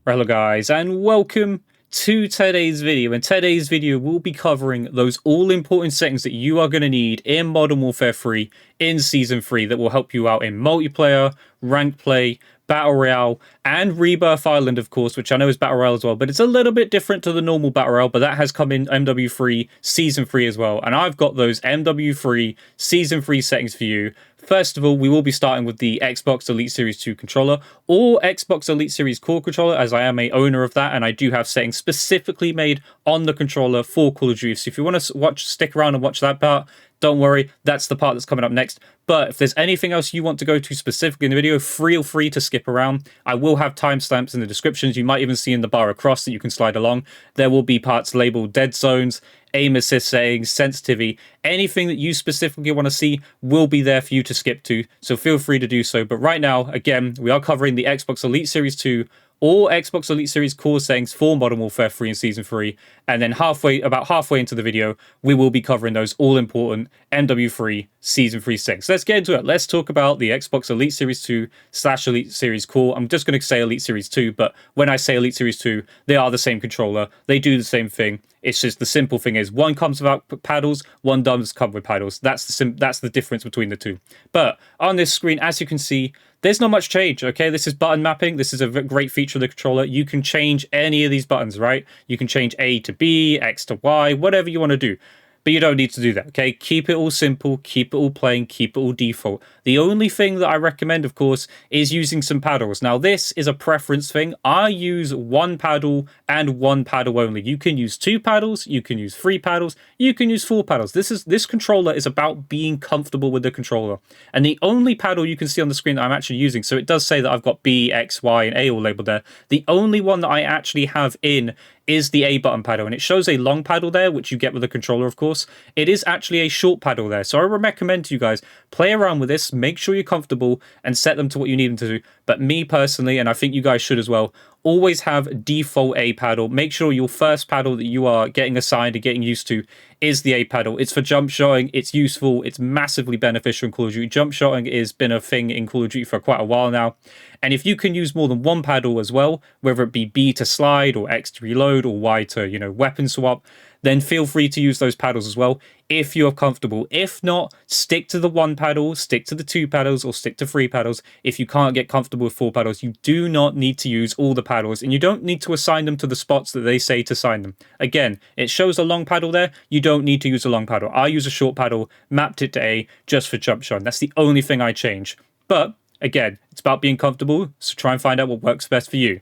Hello guys, and welcome to today's video. In today's video, we'll be covering those all-important settings that you are going to need in Modern Warfare 3 in Season 3 that will help you out in multiplayer, ranked play, Battle Royale, and Rebirth Island, of course, which I know is Battle Royale as well, but it's a little bit different to the normal Battle Royale, but that has come in MW3 Season 3 as well, and I've got those MW3 Season 3 settings for you. First of all, we will be starting with the Xbox Elite Series 2 controller or Xbox Elite Series Core controller, as I am a owner of that, and I do have settings specifically made on the controller for Call of Duty. So if you want to stick around and watch that part, don't worry, that's the part that's coming up next. But if there's anything else you want to go to specifically in the video, feel free to skip around. I will have timestamps in the descriptions. You might even see in the bar across that you can slide along. There will be parts labeled dead zones, aim assist settings, sensitivity, anything that you specifically want to see will be there for you to skip to. So feel free to do so. But right now, again, we are covering the Xbox Elite Series 2 or Xbox Elite Series Core settings for Modern Warfare 3 in Season 3. And then about halfway into the video, we will be covering those all-important MW3 Season 3 settings. Let's get into it. Let's talk about the Xbox Elite Series 2 / Elite Series Core. I'm just going to say Elite Series 2, but when I say Elite Series 2, they are the same controller. They do the same thing. It's just the simple thing is one comes without paddles, one does come with paddles. That's the difference between the two. But on this screen, as you can see, there's not much change, okay? This is button mapping. This is a great feature of the controller. You can change any of these buttons, right? You can change A to B, X to Y, whatever you want to do. But you don't need to do that, okay? Keep it all simple, keep it all plain, keep it all default. The only thing that I recommend, of course, is using some paddles. Now, this is a preference thing. I use one paddle and one paddle only. You can use 2 paddles, you can use 3 paddles, you can use 4 paddles. This controller is about being comfortable with the controller. And the only paddle you can see on the screen that I'm actually using, so it does say that I've got B, X, Y, and A all labeled there. The only one that I actually have in is the A button paddle, and it shows a long paddle there, which you get with the controller, of course. It is actually a short paddle there, so I recommend to you guys, play around with this, make sure you're comfortable, and set them to what you need them to do. But me personally, and I think you guys should as well, always have default A paddle. Make sure your first paddle that you are getting assigned and getting used to is the A paddle. It's for jump shotting, it's useful, it's massively beneficial in Call of Duty. Jump shotting has been a thing in Call of Duty for quite a while now. And if you can use more than one paddle as well, whether it be B to slide or X to reload or Y to, weapon swap, then feel free to use those paddles as well if you're comfortable. If not, stick to the 1 paddle, stick to the 2 paddles, or stick to 3 paddles. If you can't get comfortable with 4 paddles, you do not need to use all the paddles, and you don't need to assign them to the spots that they say to assign them. Again, it shows a long paddle there. You don't need to use a long paddle. I use a short paddle, mapped it to A just for jump shot. That's the only thing I change. But again, it's about being comfortable, so try and find out what works best for you.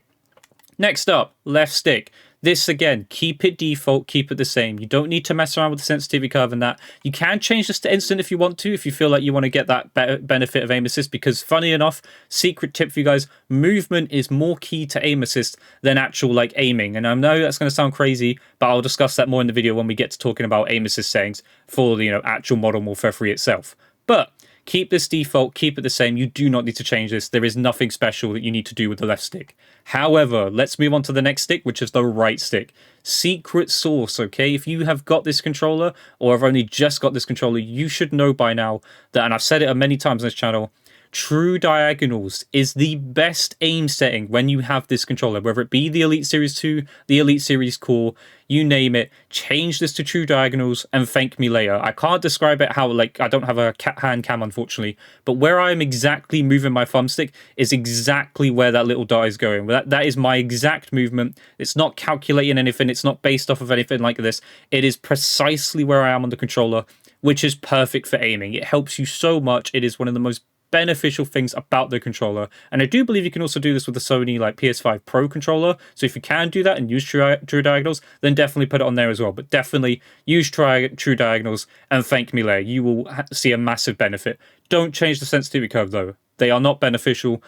Next up, left stick. This, again, keep it default, keep it the same. You don't need to mess around with the sensitivity curve and that. You can change this to instant if you want to, if you feel like you want to get that benefit of aim assist, because funny enough, secret tip for you guys, movement is more key to aim assist than actual aiming. And I know that's going to sound crazy, but I'll discuss that more in the video when we get to talking about aim assist settings for the actual Modern Warfare 3 itself. But keep this default, keep it the same. You do not need to change this. There is nothing special that you need to do with the left stick. However, let's move on to the next stick, which is the right stick. Secret sauce, okay? If you have got this controller, or have only just got this controller, you should know by now that, and I've said it many times on this channel, true diagonals is the best aim setting when you have this controller, whether it be the Elite Series 2, the Elite Series Core, you name it. Change this to true diagonals and thank me later. I can't describe it how, I don't have a hand cam, unfortunately, but where I'm exactly moving my thumbstick is exactly where that little dot is going. That is my exact movement. It's not calculating anything. It's not based off of anything like this. It is precisely where I am on the controller, which is perfect for aiming. It helps you so much. It is one of the most beneficial things about the controller, and I do believe you can also do this with the Sony PS5 Pro controller. So if you can do that and use true diagonals, then definitely put it on there as well. But definitely use true diagonals and thank me later. You will see a massive benefit. Don't change the sensitivity curve though. They are not beneficial.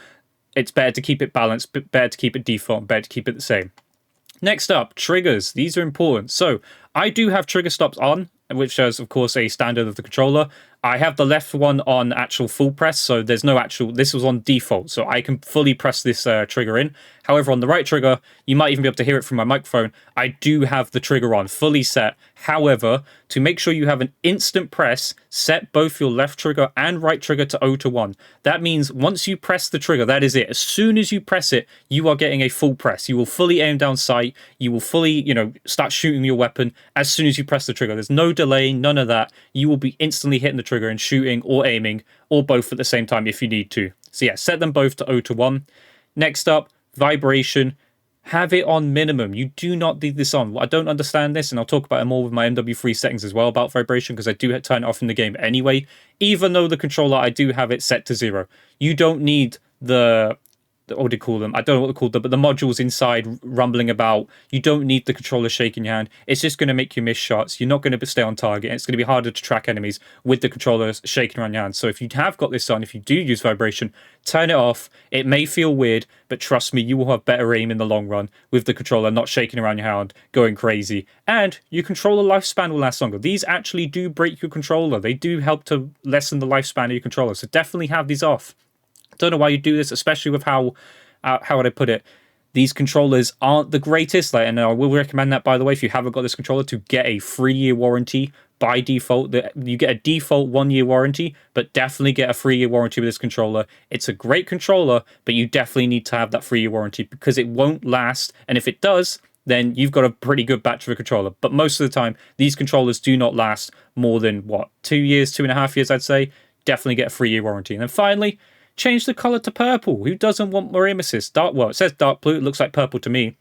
It's better to keep it balanced, but better to keep it default, better to keep it the same. Next up, triggers. These are important. So I do have trigger stops on, which is, of course, a standard of the controller. I have the left one on actual full press, so there's no actual, this was on default, so I can fully press this trigger in. However, on the right trigger, you might even be able to hear it from my microphone, I do have the trigger on, fully set. However, to make sure you have an instant press, set both your left trigger and right trigger to 0 to 1. That means once you press the trigger, that is it. As soon as you press it, you are getting a full press. You will fully aim down sight. You will fully, start shooting your weapon as soon as you press the trigger. There's no delay, none of that. You will be instantly hitting the trigger and shooting or aiming, or both at the same time if you need to. So yeah, set them both to 0 to 1. Next up, vibration. Have it on minimum. You do not need this on. I don't understand this, and I'll talk about it more with my MW3 settings as well about vibration, because I do turn it off in the game anyway. Even though the controller, I do have it set to 0. You don't need what do you call them? I don't know what they're called, but the modules inside rumbling about. You don't need the controller shaking your hand. It's just going to make you miss shots. You're not going to stay on target. It's going to be harder to track enemies with the controller shaking around your hand. So if you have got this on, if you do use vibration, turn it off. It may feel weird, but trust me, you will have better aim in the long run with the controller not shaking around your hand, going crazy. And your controller lifespan will last longer. These actually do break your controller. They do help to lessen the lifespan of your controller. So definitely have these off. Don't know why you do this, especially with how would I put it? These controllers aren't the greatest, and I will recommend that, by the way, if you haven't got this controller, to get a 3-year warranty by default. You get a default 1-year warranty, but definitely get a 3-year warranty with this controller. It's a great controller, but you definitely need to have that 3-year warranty because it won't last, and if it does, then you've got a pretty good batch of a controller. But most of the time, these controllers do not last more than, 2 years, 2.5 years, I'd say. Definitely get a 3-year warranty. And then finally, change the color to purple. Who doesn't want more aim assist? Well, it says dark blue. It looks like purple to me.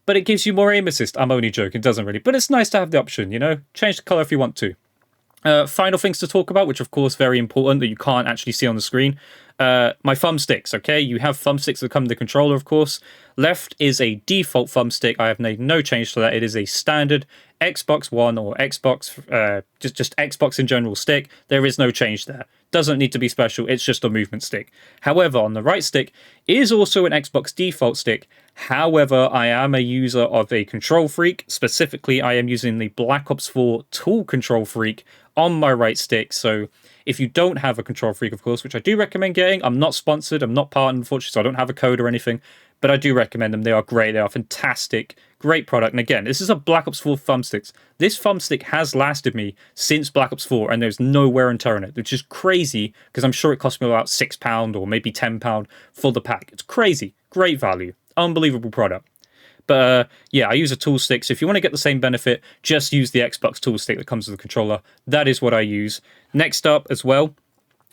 But it gives you more aim assist. I'm only joking. It doesn't really. But it's nice to have the option, Change the color if you want to. Final things to talk about, which of course very important that you can't actually see on the screen. My thumbsticks, okay? You have thumbsticks that come with the controller, of course. Left is a default thumbstick. I have made no change to that. It is a standard Xbox One or Xbox, just Xbox in general stick. There is no change there. Doesn't need to be special. It's just a movement stick. However, on the right stick is also an Xbox default stick. However, I am a user of a Control Freak. Specifically, I am using the Black Ops 4 Tool Control Freak on my right stick. So if you don't have a Control Freak, of course, which I do recommend getting, I'm not sponsored, I'm not partnered, unfortunately, so I don't have a code or anything, but I do recommend them. They are great. They are fantastic. Great product. And again, this is a Black Ops 4 thumbsticks. This thumbstick has lasted me since Black Ops 4, and there's no wear and tear in it, which is crazy because I'm sure it cost me about £6 or maybe £10 for the pack. It's crazy. Great value. Unbelievable product. But yeah, I use a tool stick. So if you want to get the same benefit, just use the Xbox tool stick that comes with the controller. That is what I use. Next up as well,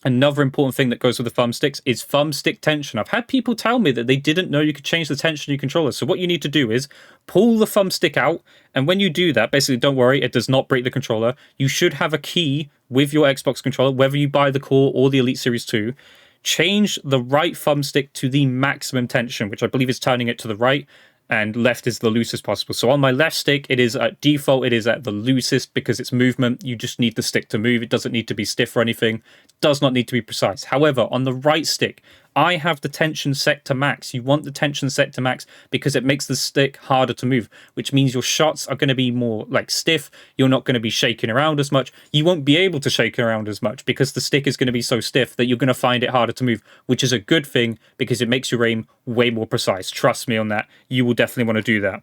another important thing that goes with the thumbsticks is thumbstick tension. I've had people tell me that they didn't know you could change the tension of your controller. So what you need to do is pull the thumbstick out. And when you do that, basically, don't worry, it does not break the controller. You should have a key with your Xbox controller, whether you buy the Core or the Elite Series 2. Change the right thumbstick to the maximum tension, which I believe is turning it to the right, and left is the loosest possible. So on my left stick, it is at default, it is at the loosest because it's movement. You just need the stick to move. It doesn't need to be stiff or anything. Does not need to be precise. However, on the right stick, I have the tension set to max. You want the tension set to max because it makes the stick harder to move, which means your shots are going to be more stiff. You're not going to be shaking around as much. You won't be able to shake around as much because the stick is going to be so stiff that you're going to find it harder to move, which is a good thing because it makes your aim way more precise. Trust me on that. You will definitely want to do that.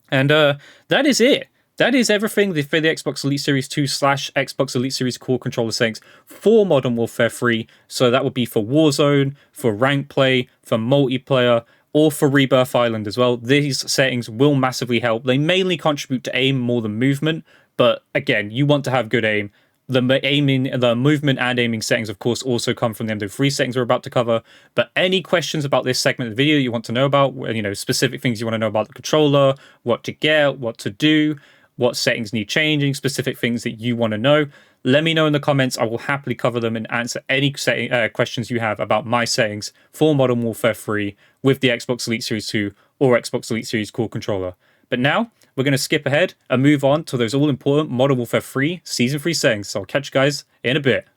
And that is it. That is everything for the Xbox Elite Series 2 / Xbox Elite Series Core controller settings for Modern Warfare 3. So that would be for Warzone, for rank play, for multiplayer, or for Rebirth Island as well. These settings will massively help. They mainly contribute to aim more than movement, but again, you want to have good aim. The movement and aiming settings, of course, also come from the MW3 settings we're about to cover. But any questions about this segment of the video you want to know about, specific things you want to know about the controller, what to get, what to do, what settings need changing, specific things that you want to know, let me know in the comments. I will happily cover them and answer any questions you have about my settings for Modern Warfare 3 with the Xbox Elite Series 2 or Xbox Elite Series Core controller. But now, we're going to skip ahead and move on to those all-important Modern Warfare 3 Season 3 settings. So I'll catch you guys in a bit.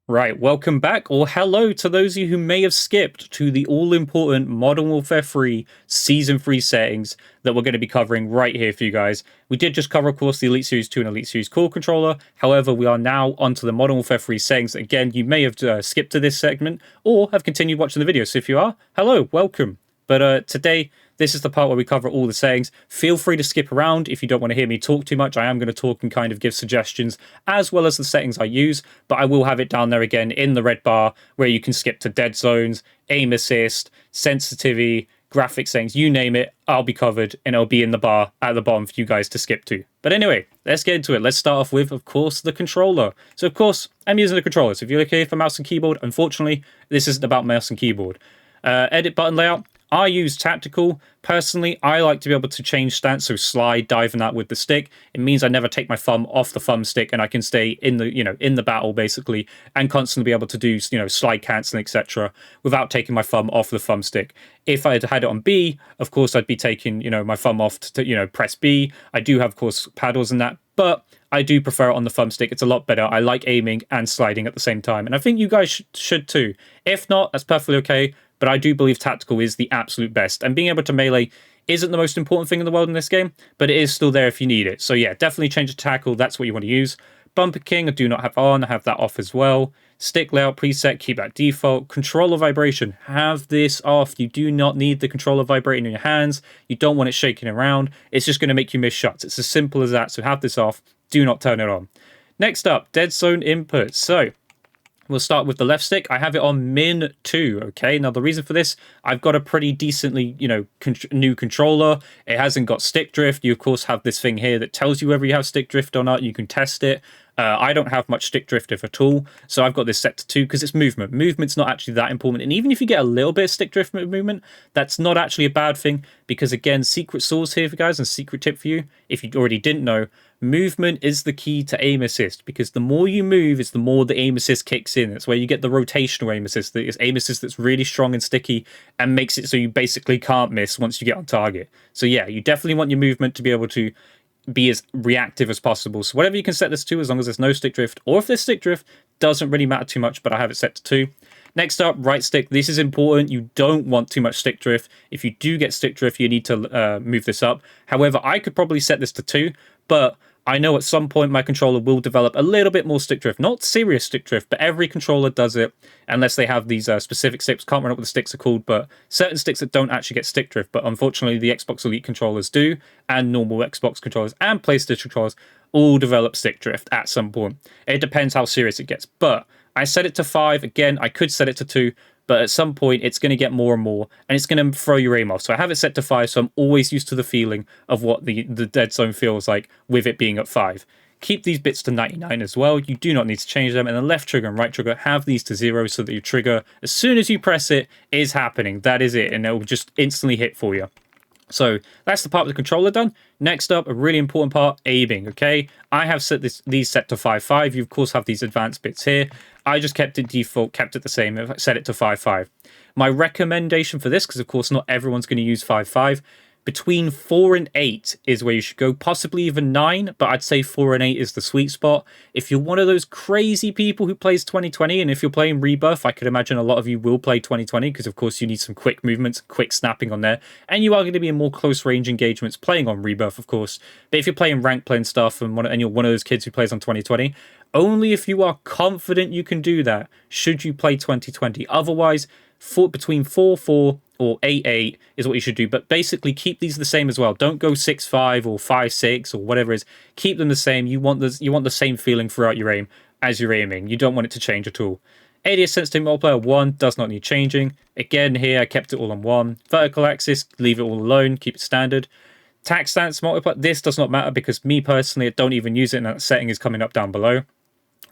Right, welcome back, or hello to those of you who may have skipped to the all-important Modern Warfare 3 Season 3 settings that we're going to be covering right here for you guys. We did just cover, of course, the Elite Series 2 and Elite Series Core Controller. However, we are now onto the Modern Warfare 3 settings. Again, you may have skipped to this segment or have continued watching the video. So if you are, hello, welcome. But today, this is the part where we cover all the settings. Feel free to skip around if you don't want to hear me talk too much. I am going to talk and kind of give suggestions as well as the settings I use, but I will have it down there again in the red bar where you can skip to dead zones, aim assist, sensitivity, graphic settings, you name it, I'll be covered and it'll be in the bar at the bottom for you guys to skip to. But anyway, let's get into it. Let's start off with, of course, the controller. So, of course, I'm using the controller. So if you're okay for mouse and keyboard, unfortunately, this isn't about mouse and keyboard. Edit button layout. I use tactical. Personally, I like to be able to change stance, so slide, dive and that with the stick. It means I never take my thumb off the thumbstick and I can stay in the, in the battle basically and constantly be able to do, slide canceling, etc. without taking my thumb off the thumbstick. If I had it on B, of course, I'd be taking, my thumb off to, press B. I do have, of course, paddles and that, but I do prefer it on the thumbstick. It's a lot better. I like aiming and sliding at the same time. And I think you guys should too. If not, that's perfectly okay. But I do believe tactical is the absolute best. And being able to melee isn't the most important thing in the world in this game, but it is still there if you need it. So yeah, definitely change to tackle. That's what you want to use. Bumper King, I do not have on. I have that off as well. Stick layout preset, keep that default. Controller vibration, have this off. You do not need the controller vibrating in your hands. You don't want it shaking around. It's just going to make you miss shots. It's as simple as that. So have this off. Do not turn it on. Next up, dead zone input. So we'll start with the left stick. I have it on min 2, okay? Now, the reason for this, I've got a pretty decently, new controller. It hasn't got stick drift. You, of course, have this thing here that tells you whether you have stick drift or not. You can test it. I don't have much stick drift if at all, so I've got this set to 2 because it's movement. Movement's not actually that important, and even if you get a little bit of stick drift movement, that's not actually a bad thing because, again, secret sauce here for guys and secret tip for you, if you already didn't know, movement is the key to aim assist because the more you move is the more the aim assist kicks in. That's where you get the rotational aim assist. It's aim assist that's really strong and sticky and makes it so you basically can't miss once you get on target. So yeah, you definitely want your movement to be able to be as reactive as possible. So whatever you can set this to, as long as there's no stick drift, or if there's stick drift, doesn't really matter too much, but I have it set to 2. Next up, right stick. This is important. You don't want too much stick drift. If you do get stick drift, you need to move this up. However, I could probably set this to 2, but I know at some point my controller will develop a little bit more stick drift. Not serious stick drift, but every controller does it, unless they have these specific sticks. Can't remember what the sticks are called, but certain sticks that don't actually get stick drift. But unfortunately, the Xbox Elite controllers do, and normal Xbox controllers and PlayStation controllers all develop stick drift at some point. It depends how serious it gets. But I set it to 5. Again, I could set it to 2. But at some point, it's going to get more and more, and it's going to throw your aim off. So I have it set to 5, so I'm always used to the feeling of what the dead zone feels like with it being at 5. Keep these bits to 99 as well. You do not need to change them. And the left trigger and right trigger, have these to 0 so that your trigger, as soon as you press it, is happening. That is it, and it will just instantly hit for you. So that's the part with the controller done. Next up, a really important part, aiming, okay? I have set these set to 5.5. You, of course, have these advanced bits here. I just kept it default, kept it the same, set it to 5.5. My recommendation for this, because, of course, not everyone's going to use 5.5, between 4 and 8 is where you should go, possibly even 9, but I'd say 4 and 8 is the sweet spot. If you're one of those crazy people who plays 2020, and if you're playing Rebirth, I could imagine a lot of you will play 2020, because of course you need some quick movements, quick snapping on there, and you are going to be in more close range engagements playing on Rebirth, of course. But if you're playing rank playing stuff and you're one of those kids who plays on 2020, only if you are confident you can do that should you play 2020. Otherwise, between 4.4 or 8.8 is what you should do. But basically, keep these the same as well. Don't go 6.5 or 5.6 or whatever it is. Keep them the same. You want the same feeling throughout your aim as you're aiming. You don't want it to change at all. ADS sensitive multiplier 1 does not need changing. Again, here I kept it all on 1. Vertical axis, leave it all alone. Keep it standard. Tac stance multiplier, this does not matter because me personally, I don't even use it, and that setting is coming up down below.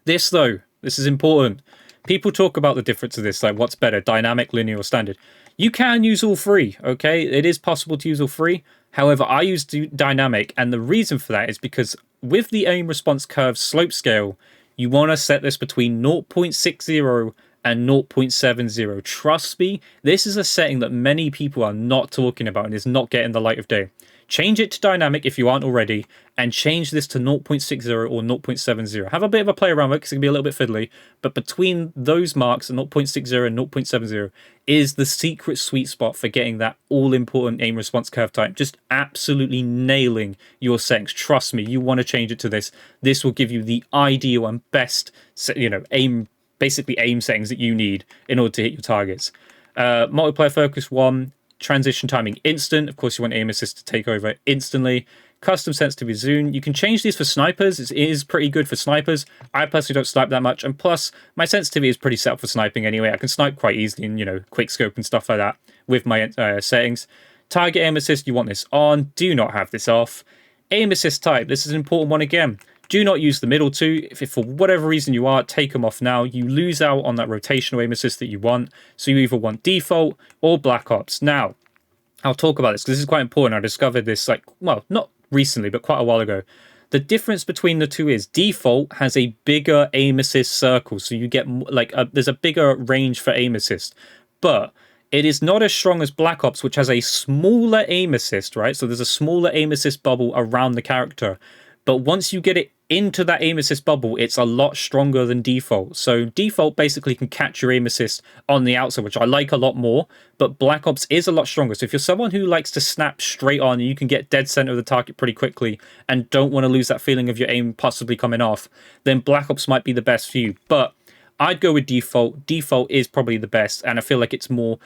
This though, this is important. People talk about the difference of this, like what's better, dynamic, linear, or standard. You can use all 3, okay? It is possible to use all 3. However, I use dynamic, and the reason for that is because with the aim response curve slope scale, you want to set this between 0.60 and 0.70. Trust me, this is a setting that many people are not talking about and is not getting the light of day. Change it to dynamic if you aren't already, and change this to 0.60 or 0.70. Have a bit of a play around with it because it can be a little bit fiddly, but between those marks, 0.60 and 0.70, is the secret sweet spot for getting that all-important aim response curve time. Just absolutely nailing your settings. Trust me, you want to change it to this. This will give you the ideal and best, basically aim settings that you need in order to hit your targets. Multiplayer focus 1. Transition timing instant. Of course, you want aim assist to take over instantly. Custom sensitivity zoom. You can change these for snipers. It is pretty good for snipers. I personally don't snipe that much, and plus my sensitivity is pretty set up for sniping anyway. I can snipe quite easily in quick scope and stuff like that with my settings. Target aim assist, you want this on. Do not have this off. Aim assist type. This is an important one again. Do not use the middle two. If for whatever reason you are, take them off now. You lose out on that rotational aim assist that you want. So you either want default or Black Ops. Now, I'll talk about this because this is quite important. I discovered this not recently, but quite a while ago. The difference between the two is default has a bigger aim assist circle. So you get there's a bigger range for aim assist. But it is not as strong as Black Ops, which has a smaller aim assist, right? So there's a smaller aim assist bubble around the character. But once you get it into that aim assist bubble, it's a lot stronger than default. So default basically can catch your aim assist on the outside, which I like a lot more, but Black Ops is a lot stronger. So if you're someone who likes to snap straight on, you can get dead center of the target pretty quickly and don't want to lose that feeling of your aim possibly coming off, then Black Ops might be the best for you. But I'd go with default. Default is probably the best, and I feel like it's more,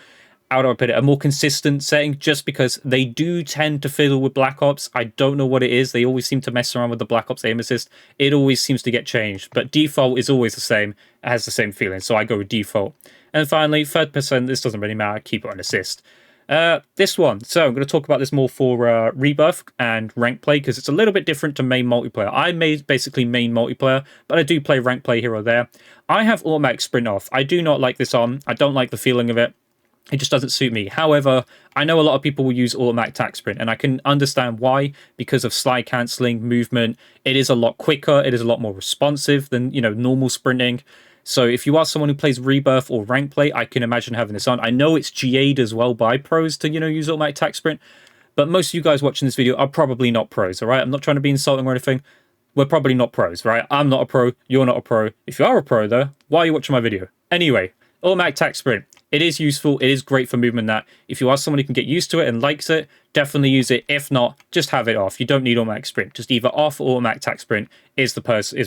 how do I put it, a more consistent setting, just because they do tend to fiddle with Black Ops. I don't know what it is. They always seem to mess around with the Black Ops aim assist. It always seems to get changed, but default is always the same. It has the same feeling, so I go with default. And finally, 3rd, this doesn't really matter. Keep it on assist. This one. So I'm going to talk about this more for Rebirth and rank play because it's a little bit different to main multiplayer. I basically main multiplayer, but I do play rank play here or there. I have automatic sprint off. I do not like this on. I don't like the feeling of it. It just doesn't suit me. However, I know a lot of people will use automatic tac sprint, and I can understand why, because of slide cancelling, movement. It is a lot quicker. It is a lot more responsive than, normal sprinting. So if you are someone who plays Rebirth or rank play, I can imagine having this on. I know it's GA'd as well by pros to, use automatic tac sprint, but most of you guys watching this video are probably not pros, all right? I'm not trying to be insulting or anything. We're probably not pros, right? I'm not a pro. You're not a pro. If you are a pro, though, why are you watching my video? Anyway, automatic tac sprint. It is useful. It is great for movement. That if you are someone who can get used to it and likes it, definitely use it. If not, just have it off. You don't need automatic sprint. Just either off or automatic tac sprint is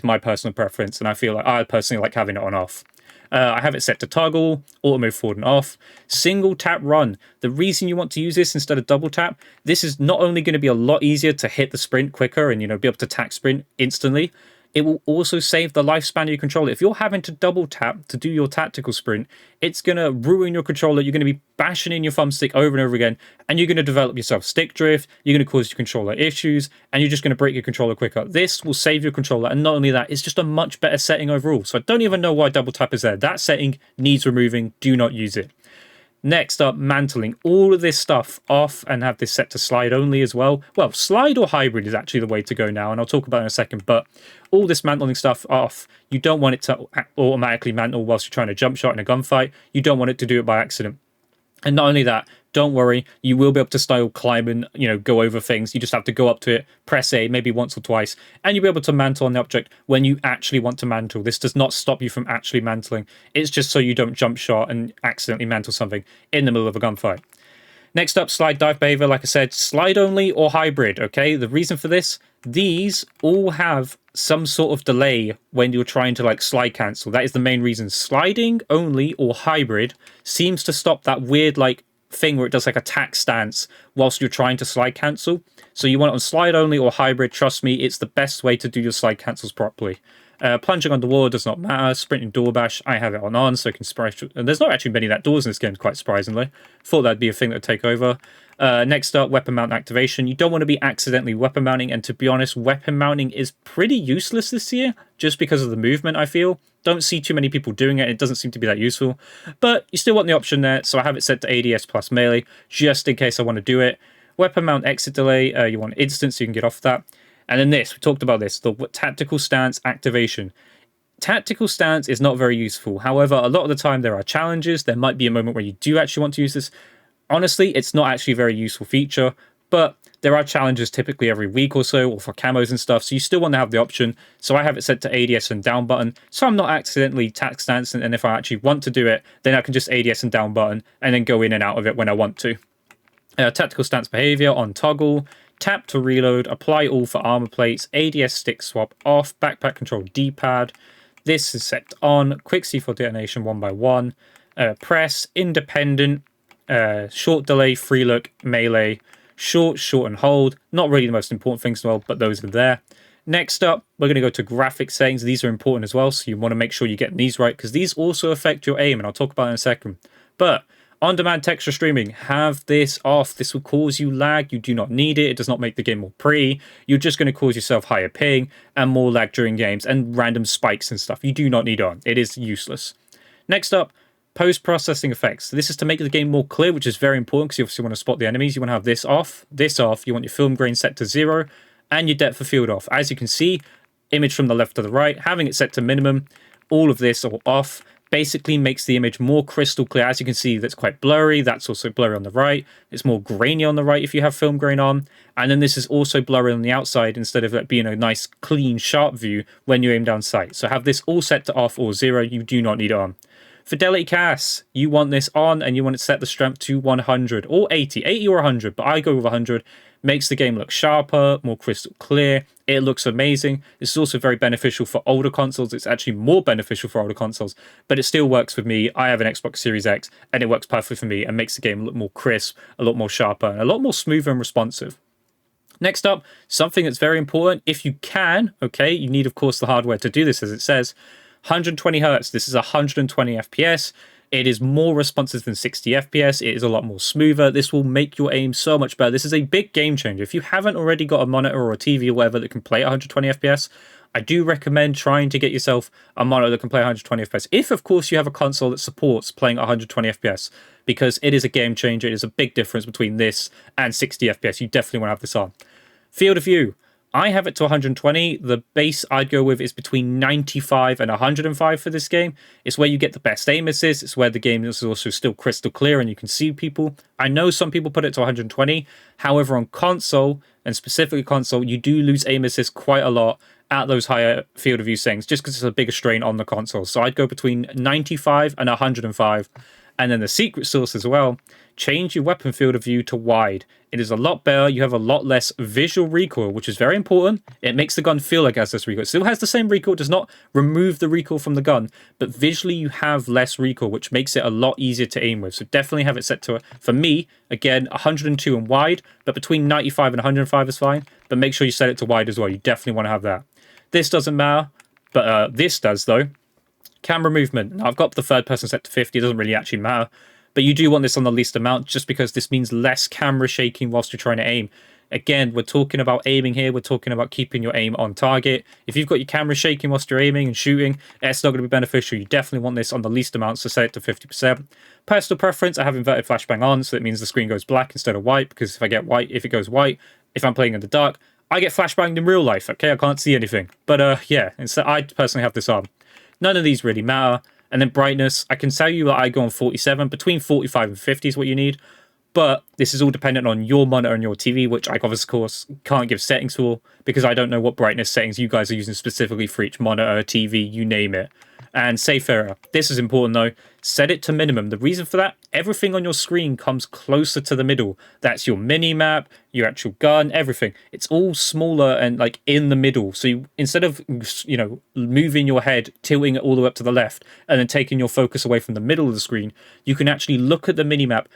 my personal preference, and I feel like I personally like having it on off. I have it set to toggle, auto move forward and off, single tap run. The reason you want to use this instead of double tap, this is not only going to be a lot easier to hit the sprint quicker and be able to tac sprint instantly, it will also save the lifespan of your controller. If you're having to double tap to do your tactical sprint, it's going to ruin your controller. You're going to be bashing in your thumbstick over and over again, and you're going to develop yourself stick drift. You're going to cause your controller issues, and you're just going to break your controller quicker. This will save your controller, and not only that, it's just a much better setting overall. So I don't even know why double tap is there. That setting needs removing. Do not use it. Next up, mantling. All of this stuff off and have this set to slide only as well. Well, slide or hybrid is actually the way to go now, and I'll talk about it in a second, but all this mantling stuff off. You don't want it to automatically mantle whilst you're trying to jump shot in a gunfight. You don't want it to do it by accident. And not only that, don't worry, you will be able to style climb and, go over things. You just have to go up to it, press A, maybe once or twice, and you'll be able to mantle on the object when you actually want to mantle. This does not stop you from actually mantling. It's just so you don't jump shot and accidentally mantle something in the middle of a gunfight. Next up, slide dive behavior. Like I said, slide only or hybrid, okay? The reason for this, these all have some sort of delay when you're trying to slide cancel. That is the main reason. Sliding only or hybrid seems to stop that weird thing where it does a tack stance whilst you're trying to slide cancel. So you want it on slide only or hybrid. Trust me, it's the best way to do your slide cancels properly. Plunging underwater does not matter. Sprinting door bash, I have it on, so I can spread. And there's not actually many that doors in this game, quite surprisingly. Thought that'd be a thing that would take over. Next up, weapon mount activation. You don't want to be accidentally weapon mounting, and to be honest, weapon mounting is pretty useless this year, just because of the movement, I feel. Don't see too many people doing it. It doesn't seem to be that useful. But you still want the option there, so I have it set to ADS plus melee, just in case I want to do it. Weapon mount exit delay, you want instant, so you can get off that. And then this, we talked about this, the tactical stance activation. Tactical stance is not very useful. However, a lot of the time there are challenges. There might be a moment where you do actually want to use this. Honestly, it's not actually a very useful feature, but there are challenges typically every week or so, or for camos and stuff, so you still want to have the option. So I have it set to ADS and down button, so I'm not accidentally tac stance, and if I actually want to do it, then I can just ADS and down button, and then go in and out of it when I want to. Tactical stance behavior on toggle, tap to reload, apply all for armor plates, ADS stick swap off, backpack control D-pad. This is set on, quick C4 detonation 1x1, press, independent, short delay, free look, melee, short and hold. Not really the most important things as well, but those are there. Next up, we're going to go to graphic settings. These are important as well, so you want to make sure you get these right, because these also affect your aim, and I'll talk about it in a second. But on-demand texture streaming, have this off. This will cause you lag. You do not need it. It does not make the game more pretty. You're just going to cause yourself higher ping and more lag during games and random spikes and stuff. You do not need it on. It is useless. Next up, post-processing effects. So this is to make the game more clear, which is very important because you obviously want to spot the enemies. You want to have this off. You want your film grain set to 0 and your depth of field off. As you can see, image from the left to the right, having it set to minimum, all of this all off, basically makes the image more crystal clear. As you can see, that's quite blurry. That's also blurry on the right. It's more grainy on the right if you have film grain on. And then this is also blurry on the outside instead of it being a nice, clean, sharp view when you aim down sight. So have this all set to off or 0. You do not need it on. Fidelity cast, you want this on and you want to set the strength to 100 or 80 or 100, but I go with 100. Makes the game look sharper, more crystal clear. It looks amazing. This is also very beneficial for older consoles. It's actually more beneficial for older consoles, but it still works with me. I have an Xbox Series X and it works perfectly for me and makes the game look more crisp, a lot more sharper, and a lot more smoother and responsive. Next up, something that's very important. If you can, okay, you need, of course, the hardware to do this, as it says. 120 hertz. This is 120 FPS. It is more responsive than 60 FPS. It is a lot more smoother. This will make your aim so much better. This is a big game changer. If you haven't already got a monitor or a TV or whatever that can play 120 FPS, I do recommend trying to get yourself a monitor that can play 120 FPS. If, of course, you have a console that supports playing 120 FPS, because it is a game changer. It is a big difference between this and 60 FPS. You definitely want to have this on. Field of view. I have it to 120. The base I'd go with is between 95 and 105 for this game. It's where you get the best aim assist. It's where the game is also still crystal clear and you can see people. I know some people put it to 120. However, on console, and specifically console, you do lose aim assist quite a lot at those higher field of view settings, just because it's a bigger strain on the console. So I'd go between 95 and 105. And then the secret sauce as well, change your weapon field of view to wide. It is a lot better. You have a lot less visual recoil, which is very important. It makes the gun feel like it has less recoil. It still has the same recoil, it does not remove the recoil from the gun, but visually you have less recoil, which makes it a lot easier to aim with. So definitely have it set to, for me, again, 102 and wide, but between 95 and 105 is fine. But make sure you set it to wide as well. You definitely want to have that. This doesn't matter, but this does though. Camera movement. Now, I've got the third person set to 50. It doesn't really actually matter. But you do want this on the least amount just because this means less camera shaking whilst you're trying to aim. Again, we're talking about aiming here. We're talking about keeping your aim on target. If you've got your camera shaking whilst you're aiming and shooting, it's not going to be beneficial. You definitely want this on the least amount, so set it to 50%. Personal preference, I have inverted flashbang on, so it means the screen goes black instead of white, because if it goes white, if I'm playing in the dark, I get flashbanged in real life, okay? I can't see anything. But yeah, instead, I personally have this on. None of these really matter. And then brightness, I can tell you that I go on 47. Between 45 and 50 is what you need. But this is all dependent on your monitor and your TV, which I, of course, can't give settings for because I don't know what brightness settings you guys are using specifically for each monitor, TV, you name it. And safe error. This is important though. Set it to minimum. The reason for that, everything on your screen comes closer to the middle. That's your mini map, your actual gun, everything. It's all smaller and like in the middle. So you, instead of, you know, moving your head, tilting it all the way up to the left, and then taking your focus away from the middle of the screen, you can actually look at the mini map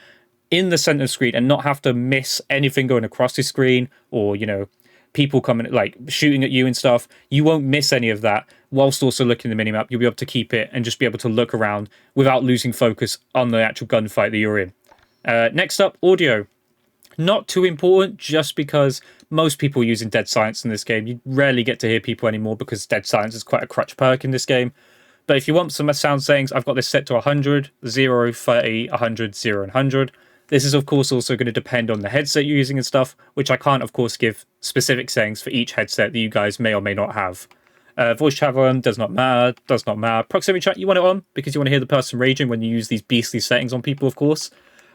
in the center of the screen and not have to miss anything going across the screen or, you know, people coming like shooting at you and stuff. You won't miss any of that whilst also looking at the minimap. You'll be able to keep it and just be able to look around without losing focus on the actual gunfight that you're in. Next up, audio. Not too important, just because most people are using dead silence in this game. You rarely get to hear people anymore because dead silence is quite a crutch perk in this game. But if you want some sound settings, I've got this set to 100, 0, 30, 100, 0, and 100. This is, of course, also going to depend on the headset you're using and stuff, which I can't, of course, give specific settings for each headset that you guys may or may not have. Voice chat on does not matter, does not matter. Proximity chat, you want it on because you want to hear the person raging when you use these beastly settings on people, of course.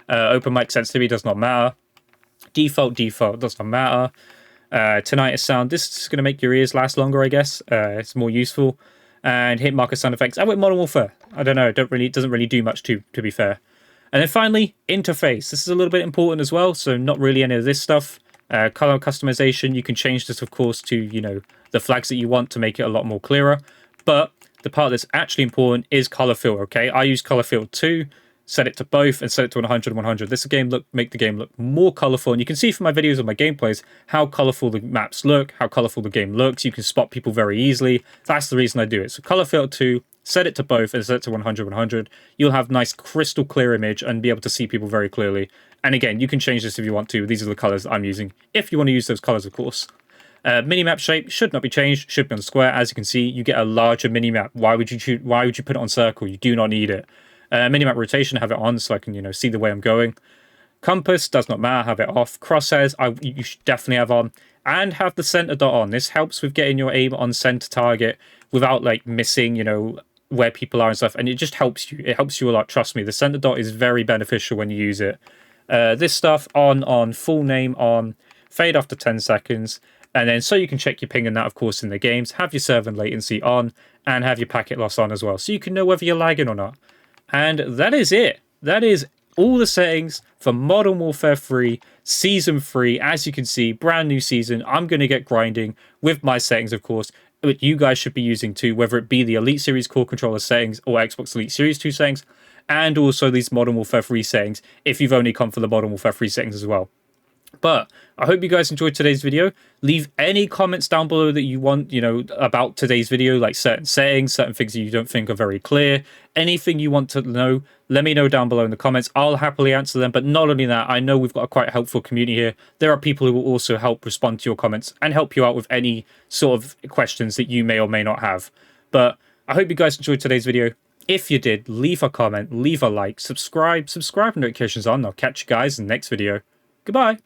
Open mic sensitivity does not matter. Default does not matter. Tinnitus sound, this is going to make your ears last longer, I guess. It's more useful. And hit marker sound effects. I went Modern Warfare. I don't know, it doesn't really do much to be fair. And then finally, interface. This is a little bit important as well, so not really any of this stuff. Color customization, you can change this, of course, to, you know, the flags that you want to make it a lot more clearer. But the part that's actually important is color fill, okay? I use color fill 2, set it to both, and set it to 100 and 100. This make the game look more colorful. And you can see from my videos of my gameplays how colorful the maps look, how colorful the game looks. You can spot people very easily. That's the reason I do it. So color fill 2, set it to both, and set it to 100, 100. You'll have nice crystal clear image and be able to see people very clearly. And again, you can change this if you want to. These are the colors I'm using, if you want to use those colors, of course. Minimap shape should not be changed, should be on square. As you can see, you get a larger minimap. Why would you put it on circle? You do not need it. Minimap rotation, have it on so I can, you know, see the way I'm going. Compass does not matter, have it off. Crosshairs, you should definitely have on. And have the center dot on. This helps with getting your aim on center target without like missing, you know, where people are and stuff. And it just helps you. It helps you a lot. Trust me, the center dot is very beneficial when you use it. This stuff on, full name on, fade after 10 seconds. And then so you can check your ping and that, of course, in the games. Have your server and latency on, and have your packet loss on as well. So you can know whether you're lagging or not. And that is it. That is all the settings for Modern Warfare 3 Season 3. As you can see, brand new season. I'm going to get grinding with my settings, of course, but you guys should be using too, whether it be the Elite Series core controller settings or Xbox Elite Series 2 settings, and also these Modern Warfare 3 settings if you've only come for the Modern Warfare 3 settings as well. But I hope you guys enjoyed today's video. Leave any comments down below that you want, you know, about today's video, like certain settings, certain things that you don't think are very clear. Anything you want to know, let me know down below in the comments. I'll happily answer them. But not only that, I know we've got a quite helpful community here. There are people who will also help respond to your comments and help you out with any sort of questions that you may or may not have. But I hope you guys enjoyed today's video. If you did, leave a comment, leave a like, subscribe, notifications on. I'll catch you guys in the next video. Goodbye.